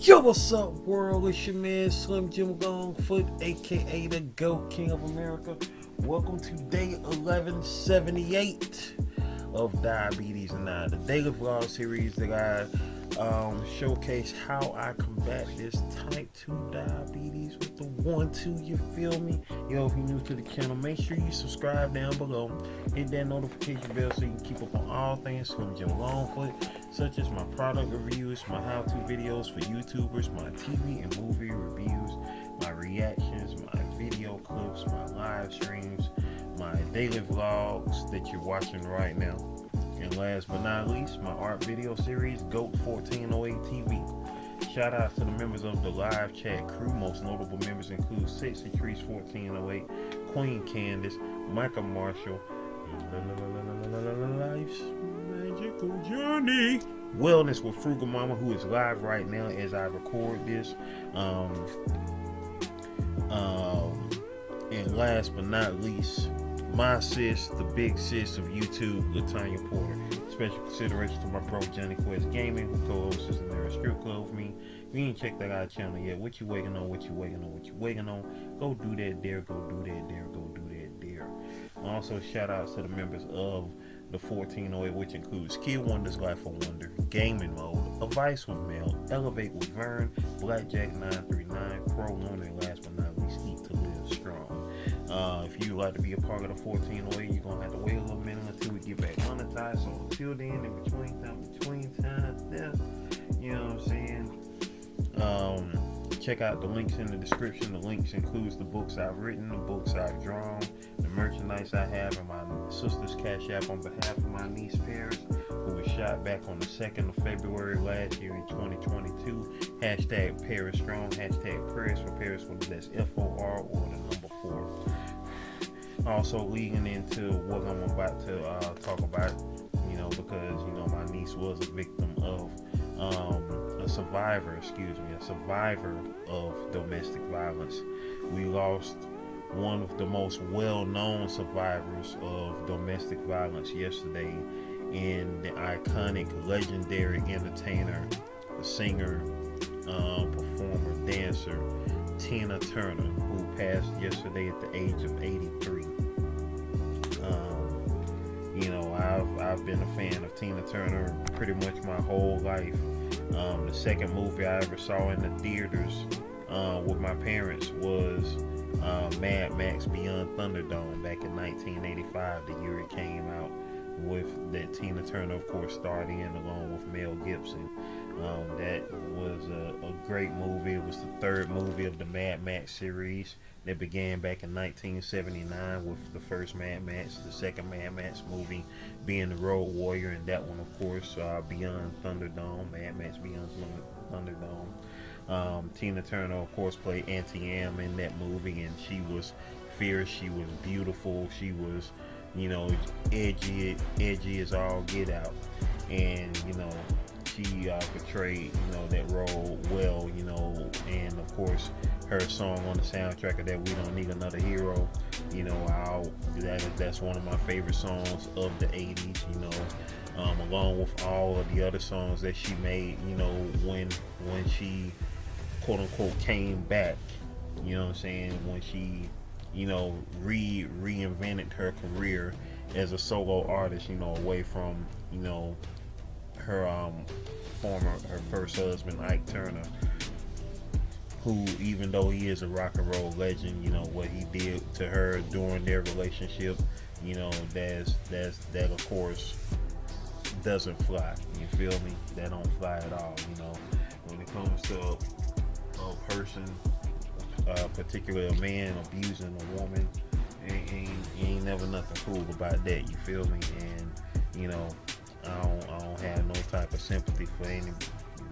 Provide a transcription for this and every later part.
Yo, what's up, world? It's your man Slim Jim Longfoot, aka the GOAT King of America. Welcome to day 1178 of Diabetes and I, the daily vlog series that I showcase how I combat this type 2 diabetes with the 1-2, you feel me? Yo, if you're new to the channel, make sure you subscribe down below, hit that notification bell so you can keep up on all things Slim Jim Longfoot, such as my product reviews, my how-to videos for YouTubers, my TV and movie reviews, my reactions, my video clips, my live streams, my daily vlogs that you're watching right now. And last but not least, my art video series, GOAT 1408 TV. Shout out to the members of the live chat crew. Most notable members include Sexy Trees 1408, Queen Candace, Michael Marshall, Life's Magical Journey, Wellness with Frugal Mama, who is live right now as I record this. And last but not least, my sis, the big sis of YouTube, Latanya Porter. Special consideration to my bro Johnny Quest Gaming, who co-hosts in there strip club with me. If you ain't checked that out channel yet, what you waiting on? Go do that there, go do that there, go do that there. Also, shout outs to the members of the 1408, which includes Kid Wonder's Life of Wonder, Gaming Mode, Advice with Mel, Elevate with Vern, Blackjack 939, Pro Luna, and last but not least, Eat to Live Strong. If you'd like to be a part of the 1408, you're going to have to wait a little minute until we get back monetized. So until then, in between times there, you know what I'm saying? Check out the links in the description. The links includes the books I've written, the books I've drawn, the merchandise I have, and my sister's cash app on behalf of my niece Paris, who was shot back on the 2nd of February last year in 2022. Hashtag Paris Strong, hashtag Prayers for Paris, whether that's FOR or the number 4. Also leading into what I'm about to talk about, you know, because, you know, my niece was a victim of a survivor of domestic violence. We lost one of the most well-known survivors of domestic violence yesterday in the iconic, legendary entertainer, singer, performer, dancer, Tina Turner, who passed yesterday at the age of 83. You know, I've been a fan of Tina Turner pretty much my whole life. The second movie I ever saw in the theaters with my parents was Mad Max Beyond Thunderdome back in 1985, the year it came out, with that Tina Turner, of course, starred in along with Mel Gibson. That was a great movie. It was the third movie of the Mad Max series that began back in 1979 with the first Mad Max, the second Mad Max movie being The Road Warrior, and that one, of course, Beyond Thunderdome, Mad Max Beyond Thunderdome. Tina Turner, of course, played Auntie Am in that movie, and she was fierce, she was beautiful, she was, you know, edgy as all get out, and, you know, she portrayed, you know, that role well, you know, and of course her song on the soundtrack of that, We Don't Need Another Hero, you know, that's one of my favorite songs of the 80s, you know, along with all of the other songs that she made, you know, when she quote unquote came back, you know what I'm saying, when she, you know, reinvented her career as a solo artist, you know, away from, you know, her her first husband, Ike Turner, who, even though he is a rock and roll legend, you know, what he did to her during their relationship, you know, that of course doesn't fly. You feel me? That don't fly at all, you know. When it comes to a person, particularly a man abusing a woman, ain't never nothing cool about that, you feel me? And, you know, I don't have no type of sympathy for any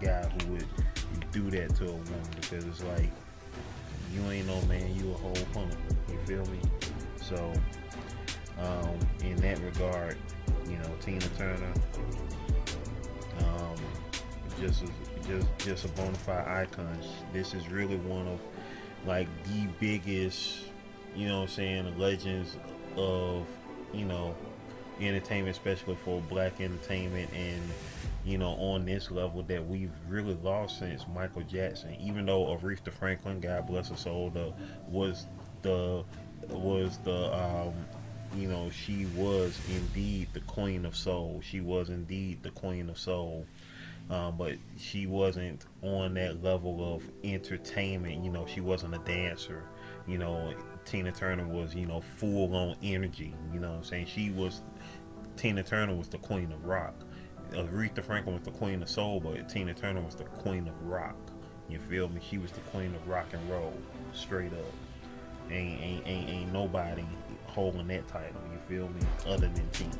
guy who would do that to a woman, because it's like, you ain't no man, you a whole punk, you feel me? So in that regard, you know, Tina Turner, just a bona fide icon. This is really one of, like, the biggest, you know what I'm saying, legends of, you know, entertainment, especially for black entertainment, and on this level that we've really lost since Michael Jackson. Even though Aretha Franklin, God bless her soul, was the was the she was indeed the queen of soul. She was indeed the queen of soul. But she wasn't on that level of entertainment. She wasn't a dancer. Tina Turner was, full on energy. You know what I'm saying? Tina Turner was the queen of rock. Aretha Franklin was the queen of soul, but Tina Turner was the queen of rock. You feel me? She was the queen of rock and roll, straight up. Ain't nobody holding that title. You feel me? Other than Tina,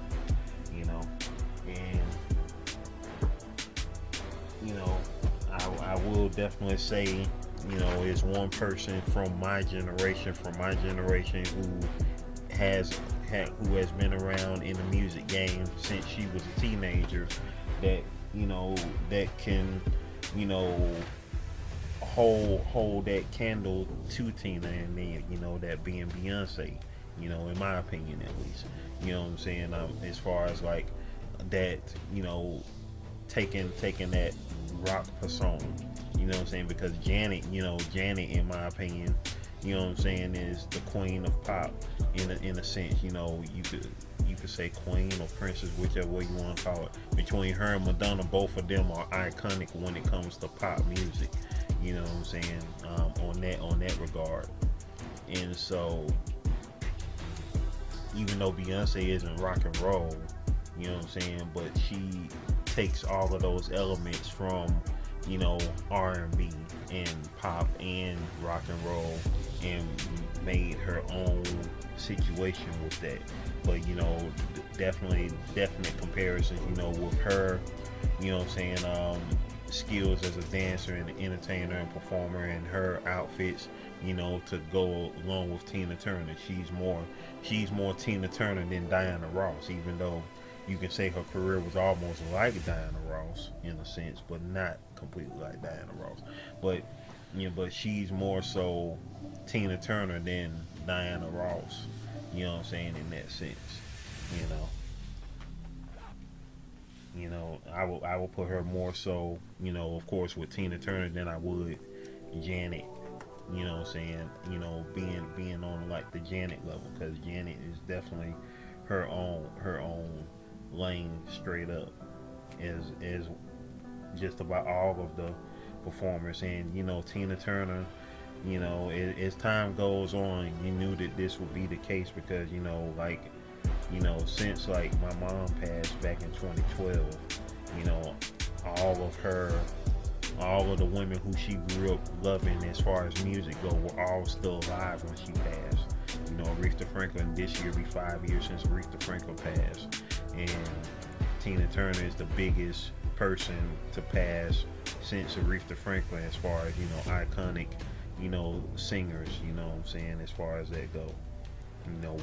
and I will definitely say, is one person from my generation, who has been around in the music game since she was a teenager, that that can hold that candle to Tina, and then that being Beyonce, in my opinion at least. You know what I'm saying? As far as like that, taking that rock persona. You know what I'm saying? Because Janet in my opinion, you know what I'm saying, is the queen of pop in a sense. You could say queen or princess, whichever way you want to call it. Between her and Madonna, both of them are iconic when it comes to pop music. You know what I'm saying? On that regard. And so, even though Beyonce isn't rock and roll, you know what I'm saying, but she takes all of those elements from R&B and pop and rock and roll and made her own situation with that. But definite comparisons, with her, skills as a dancer and an entertainer and performer, and her outfits, to go along with Tina Turner. She's more Tina Turner than Diana Ross, even though you can say her career was almost like Diana Ross in a sense, but not completely like Diana Ross. But she's more so Tina Turner than Diana Ross. You know what I'm saying, in that sense. I will put her more so, of course, with Tina Turner than I would Janet. You know what I'm saying? Being on like the Janet level, because Janet is definitely her own lane straight up, as just about all of the performers. And Tina Turner, as time goes on, you knew that this would be the case, because since like my mom passed back in 2012, all of the women who she grew up loving as far as music go were all still alive when she passed. Aretha Franklin, this year be 5 years since Aretha Franklin passed, and Tina Turner is the biggest person to pass since Aretha Franklin, as far as iconic singers. You know what I'm saying, as far as that go.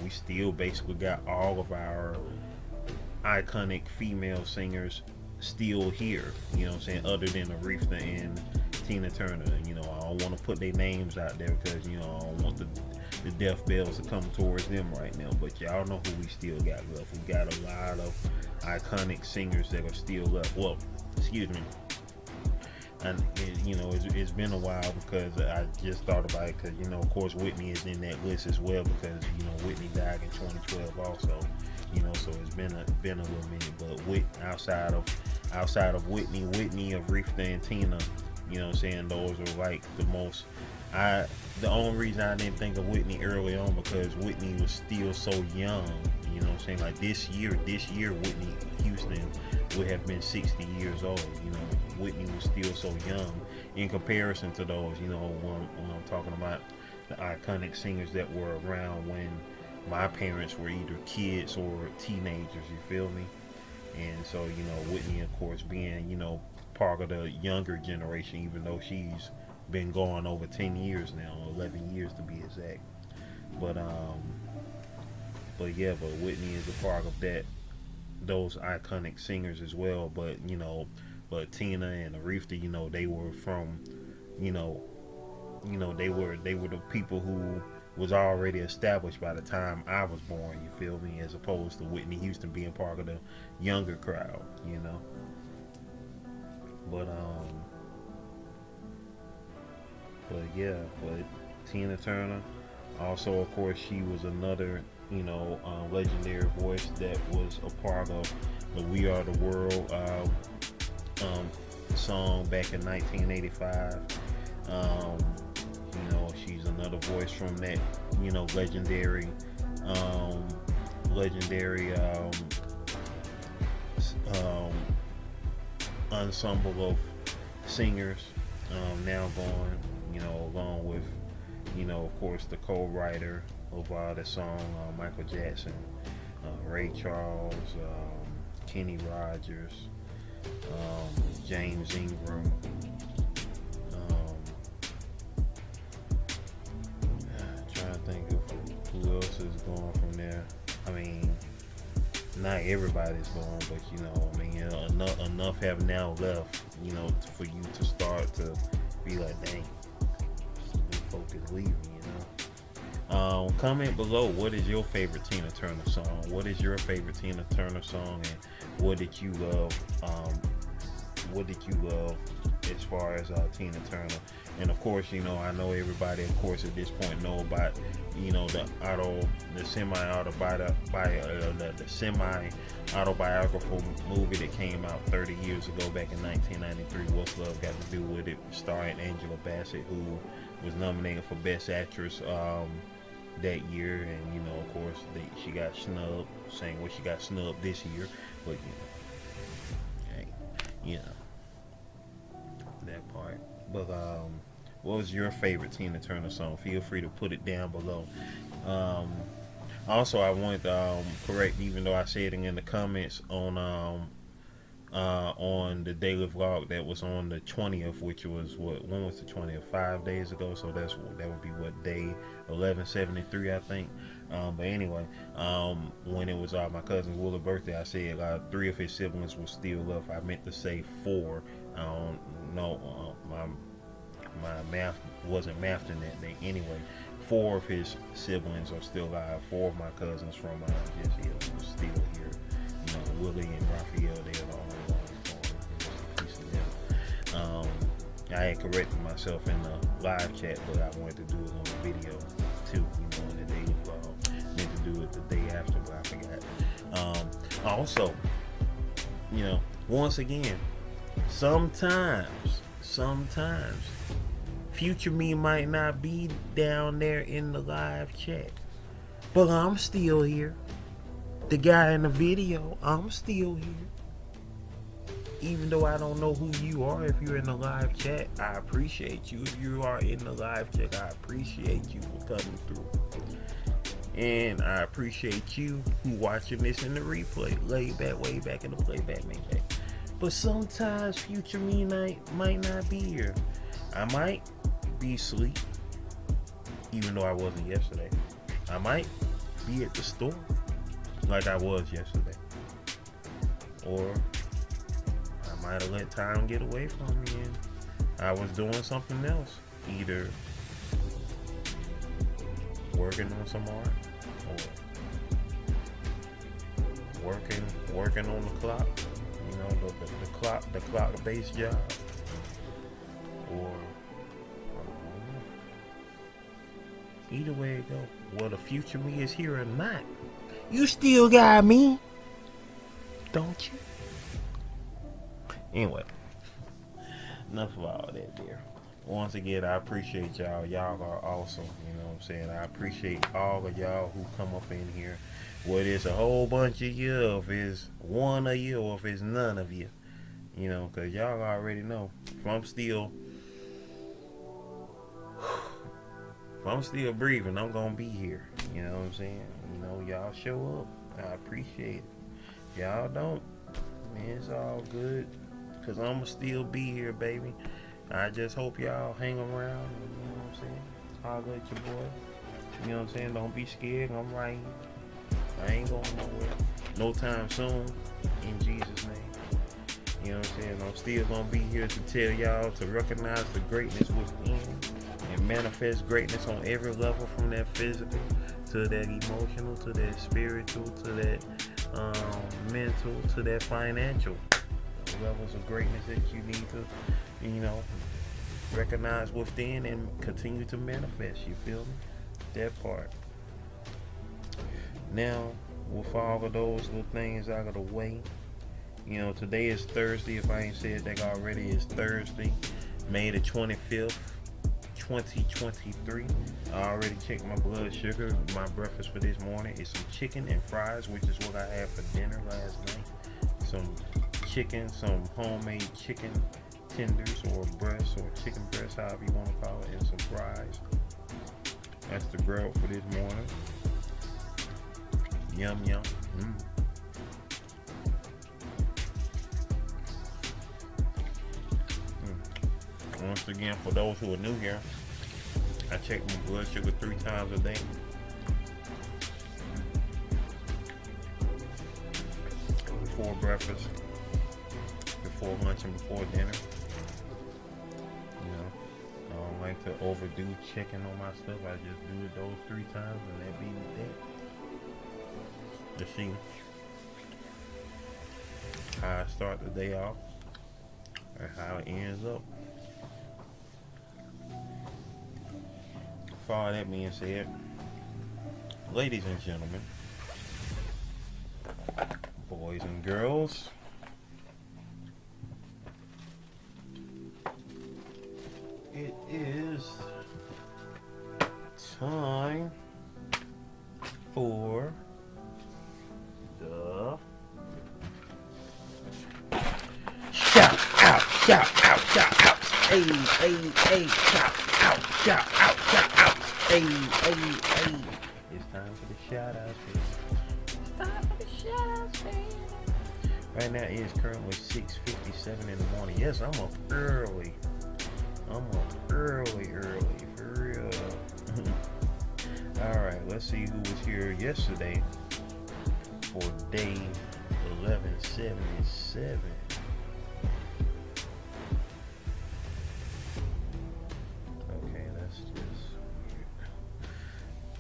We still basically got all of our iconic female singers still here, what I'm saying, other than Aretha and Tina Turner. I don't want to put their names out there, because I don't want the death bells to come towards them right now, but y'all know who we still got left. We got a lot of iconic singers that are still left. Well, excuse me, and it's been a while, because I just thought about it, because of course Whitney is in that list as well, because Whitney died in 2012 also. So it's been a little minute. But outside of Whitney, Aretha, and Tina, what I'm saying, those are like the most. The only reason I didn't think of Whitney early on, because Whitney was still so young. What I'm saying, like this year Whitney Houston would have been 60 years old. Whitney was still so young in comparison to those. When I'm talking about the iconic singers that were around when my parents were either kids or teenagers. You feel me? And so Whitney, of course, being part of the younger generation, even though she's been going over 10 years now, 11 years to be exact. But Whitney is a part of those iconic singers as well. But Tina and Aretha, they were from, they were the people who was already established by the time I was born. You feel me? As opposed to Whitney Houston being part of the younger crowd. But yeah, but Tina Turner. Also, of course, she was another, legendary voice that was a part of the "We Are the World" song back in 1985. She's another voice from that, legendary, legendary ensemble of singers. Now gone, along with, of course, the co-writer of the song, Michael Jackson, Ray Charles, Kenny Rogers, James Ingram. Trying to think of who else is going from there. I mean, not everybody's going, but enough have now left, for you to start to be like, dang, these folk is leaving, Comment below, what is your favorite Tina Turner song? What is your favorite Tina Turner song, and what did you love? What did you love as far as Tina Turner? And of course, I know everybody, of course, at this point know about, the semi-autobiographical movie that came out 30 years ago, back in 1993. What's Love Got to Do with It? Starring Angela Bassett, who was nominated for Best Actress that year, and of course, she got snubbed. Saying she got snubbed this year, but that part. But what was your favorite Tina Turner song? Feel free to put it down below. Also, I wanted to correct, even though I said it in the comments on the daily vlog that was on the 20th, which was when was the 20th? 5 days ago. So that would be day 1173, I think. But anyway, when it was my cousin Will's birthday, I said 3 of his siblings were still left. I meant to say 4. I don't know. My math wasn't mathing that day. Anyway, 4 of his siblings are still alive. 4 of my cousins from Jesse are still here. Willie and Raphael, they're the only ones born. I had corrected myself in the live chat, but I wanted to do it on the video too. In the daily vlog. Meant to do it the day after, but I forgot. Also, once again, sometimes future me might not be down there in the live chat, but I'm still here. The guy in the video, I'm still here. Even though I don't know who you are, if you're in the live chat, I appreciate you. If you are in the live chat, I appreciate you for coming through. And I appreciate you who watching this in the replay, way back in the playback, maybe. But sometimes future me might not be here. I might be asleep, even though I wasn't yesterday. I might be at the store like I was yesterday. Or I might have let time get away from me and I was doing something else. Either working on some art or working on the clock. The clock-based job. Or either way it go, whether future me is here or not, you still got me, don't you? Anyway, enough of all that there. Once again, I appreciate y'all. Y'all are awesome. You know what I'm saying? I appreciate all of y'all who come up in here. Whether it's a whole bunch of you, or if it's one of you, or if it's none of you. Because y'all already know. If I'm still breathing, I'm going to be here. You know what I'm saying? Y'all show up. I appreciate it. Y'all don't, man, it's all good. Because I'm going to still be here, baby. I just hope y'all hang around. You know what I'm saying? Holler at your boy. You know what I'm saying? Don't be scared. I'm right here. I ain't going nowhere. No time soon. In Jesus' name. You know what I'm saying? I'm still going to be here to tell y'all to recognize the greatness within and manifest greatness on every level, from that physical to that emotional to that spiritual to that mental to that financial. levels of greatness that you need to, you know, recognize within and continue to manifest. You feel me? That part. Now, with all of those little things out of the way, you know, today is Thursday. If I ain't said that already, it's Thursday, May the 25th, 2023. I already checked my blood sugar. My breakfast for this morning is some chicken and fries, which is what I had for dinner last night. Some chicken, some homemade chicken tenders or breasts or chicken breasts, however you want to call it, and some fries. That's the grub for this morning. Yum yum. Once again, for those who are new here, I check my blood sugar 3 times a day. Before breakfast, before lunch, and before dinner. You know, I don't like to overdo checking on my stuff. I just do it those 3 times and that be that. To see how I start the day off and how it ends up. For all that being said, ladies and gentlemen, boys and girls, it is time for the shout out, hey, shout out, hey. It's time for the shout outs. It's time for the shout outs, man. Right now it is currently 6:57 in the morning. Yes, I'm up early. For real. Alright, let's see who was here yesterday for day 1177. Okay, that's just weird.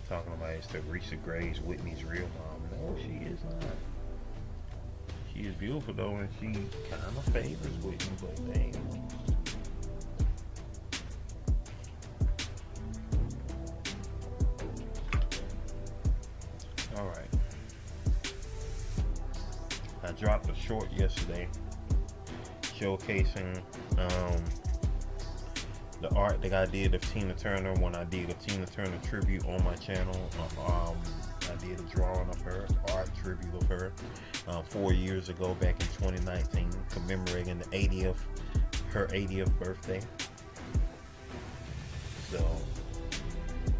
Talking about it's Teresa Gray's Whitney's real mom. No, she is not. She is beautiful though, and she kind of favors Whitney, but dang. Alright. I dropped a short yesterday showcasing the art that I did of Tina Turner when I did a Tina Turner tribute on my channel. I did a drawing of her, art tribute of her 4 years ago back in 2019, commemorating her 80th birthday. So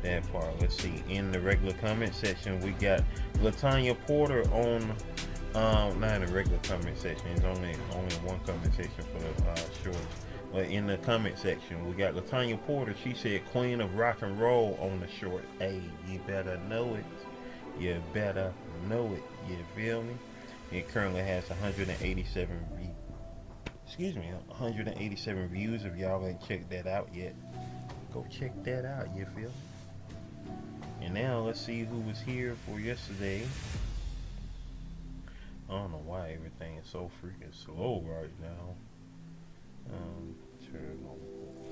that part. Let's see. In the regular comment section, we got Latanya Porter on. Not in the regular comment section. It's only one comment section for the shorts. But in the comment section, we got Latanya Porter. She said, "Queen of rock and roll" on the short. Hey, you better know it. You better know it. You feel me? It currently has 187 views. If y'all ain't checked that out yet, go check that out. You feel me? And now let's see who was here for yesterday. I don't know why everything is so freaking slow right now.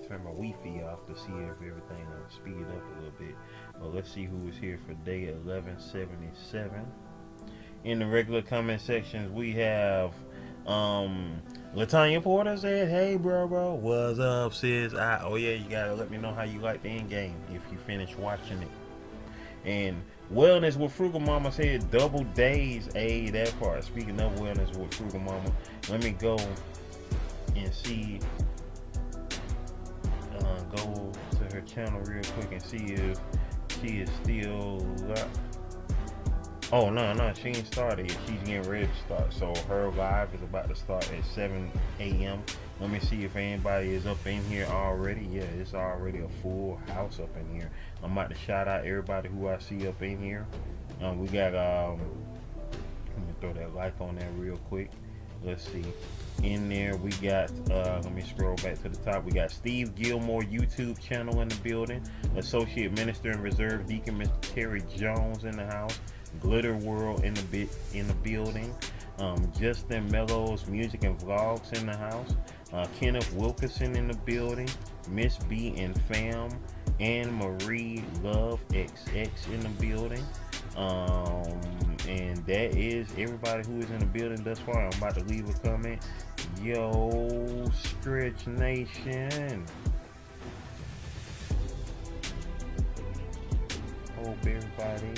Turn my Wi-Fi off to see if everything will speed up a little bit. But let's see who was here for day 1177. In the regular comment sections, we have Latanya Porter said, "Hey bro, what's up, sis? Oh yeah, you gotta let me know how you like the end game if you finish watching it." And Wellness with Frugal Mama said, "Double days." Hey, that part. Speaking of Wellness with Frugal Mama, let me go and see. Go to her channel real quick and see if she is still up. Oh no, she ain't started yet. She's getting ready to start. So her live is about to start at 7 a.m. Let me see if anybody is up in here already. Yeah, it's already a full house up in here. I'm about to shout out everybody who I see up in here. We got let me throw that like on there real quick. Let's see. In there we got let me scroll back to the top. We got Steve Gilmore YouTube channel in the building. Associate Minister and Reserve Deacon Mr. Terry Jones in the house. Glitter World in the building. Justin Mellows Music and Vlogs in the house. Kenneth Wilkerson in the building. Miss B and Fam. Anne Marie Love XX in the building. And that is everybody who is in the building thus far. I'm about to leave a comment. Yo, Stretch Nation. Hope everybody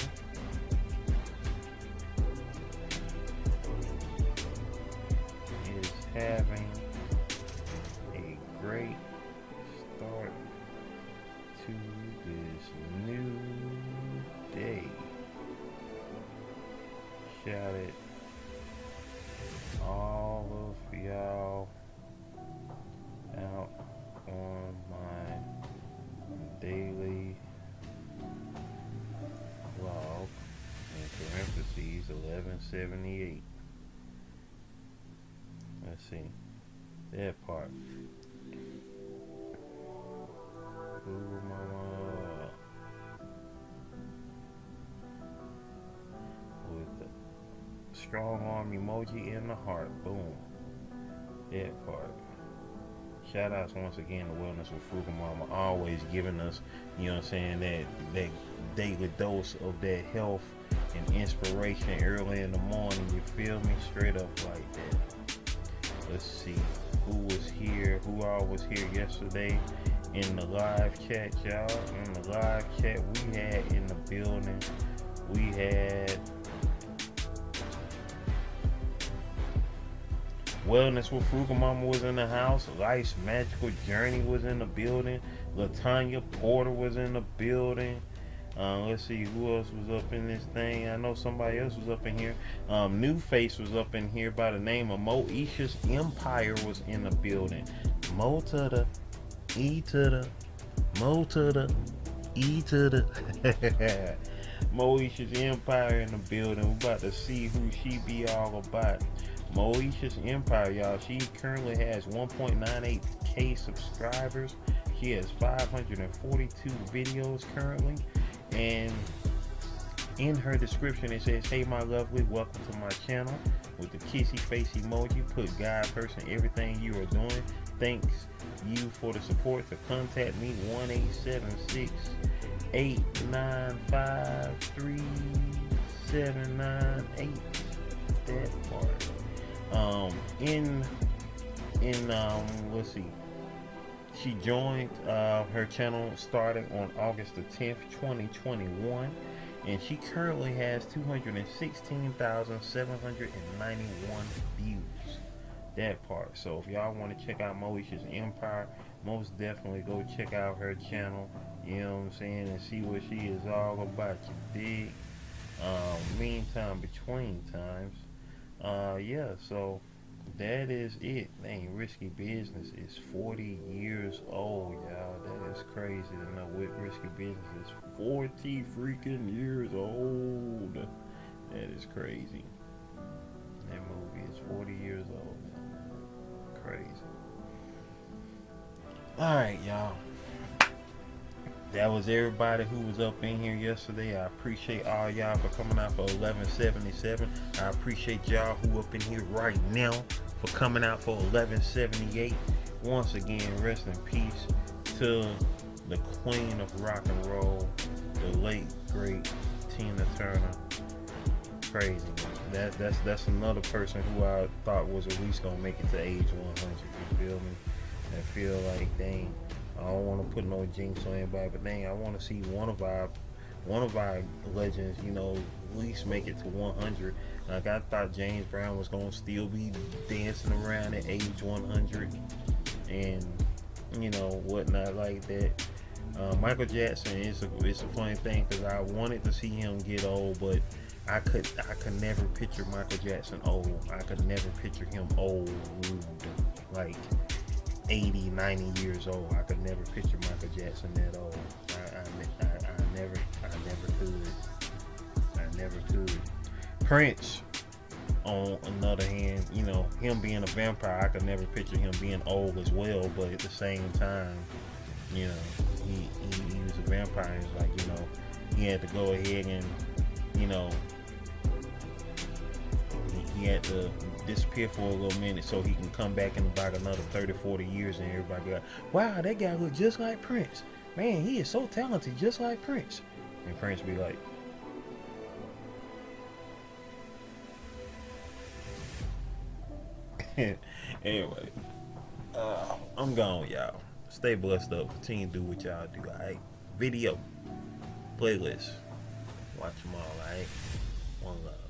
is having a great start to this new day. Shout it all of y'all out on my daily vlog, in parentheses 1178. Let's see that part. Ooh, mama. With the strong arm emoji in the heart. Boom. That part. Shout outs once again to Wellness with Frugal Mama, always giving us, you know what I'm saying, that daily dose of that health and inspiration early in the morning. You feel me? Straight up like that. Let's see who was here, who all was here yesterday in the live chat, y'all. In the live chat we had in the building, we had Wellness with Frugal Mama was in the house. Life's Magical Journey was in the building. Latanya Porter was in the building. Let's see who else was up in this thing. I know somebody else was up in here. New Face was up in here by the name of Moesha's Empire was in the building. Mo to the E to the Mo to the E to the Moesha's Empire in the building. We're about to see who she be all about. Moesha's Empire, y'all. She currently has 1.98k subscribers. She has 542 videos currently. And in her description it says, "Hey my lovely, welcome to my channel," with the kissy face emoji. Put guide person everything you are doing. Thanks you for the support. To contact me 1-877-895-3798. That part. Let's see. She joined her channel starting on August the 10th, 2021, and she currently has 216,791 views. That part. So if y'all want to check out Moesha's Empire, most definitely go check out her channel. You know what I'm saying, and see what she is all about. You dig? Meantime, between times. Yeah, so that is it. Dang, Risky Business is 40 years old, y'all. That is crazy to know what Risky Business is 40 freaking years old. That is crazy. That movie is 40 years old. Crazy. Alright, y'all. That was everybody who was up in here yesterday. I appreciate all y'all for coming out for 1177. I appreciate y'all who up in here right now for coming out for 1178. Once again, rest in peace to the queen of rock and roll, the late great Tina Turner. Crazy. That's another person who I thought was at least gonna make it to age 100. You feel me? I feel like, dang, I don't want to put no jinx on anybody, but dang, I want to see one of our legends, you know, at least make it to 100. Like, I thought James Brown was gonna still be dancing around at age 100, and you know, whatnot like that. Michael Jackson is a funny thing because I wanted to see him get old, but I could never picture Michael Jackson old. I could never picture him old, like 80, 90 years old. I could never picture Michael Jackson that old. I never could. Prince, on another hand, you know, him being a vampire, I could never picture him being old as well. But at the same time, you know, he was a vampire. It's like, you know, he had to go ahead and, you know, he he had to disappear for a little minute so he can come back in about another 30, 40 years, and everybody got, wow, that guy look just like Prince. Man, he is so talented, just like Prince. And Prince be like, anyway, I'm gone, y'all. Stay blessed up. Continue to do what y'all do, alright? Video, playlist, watch them all, alright? One love.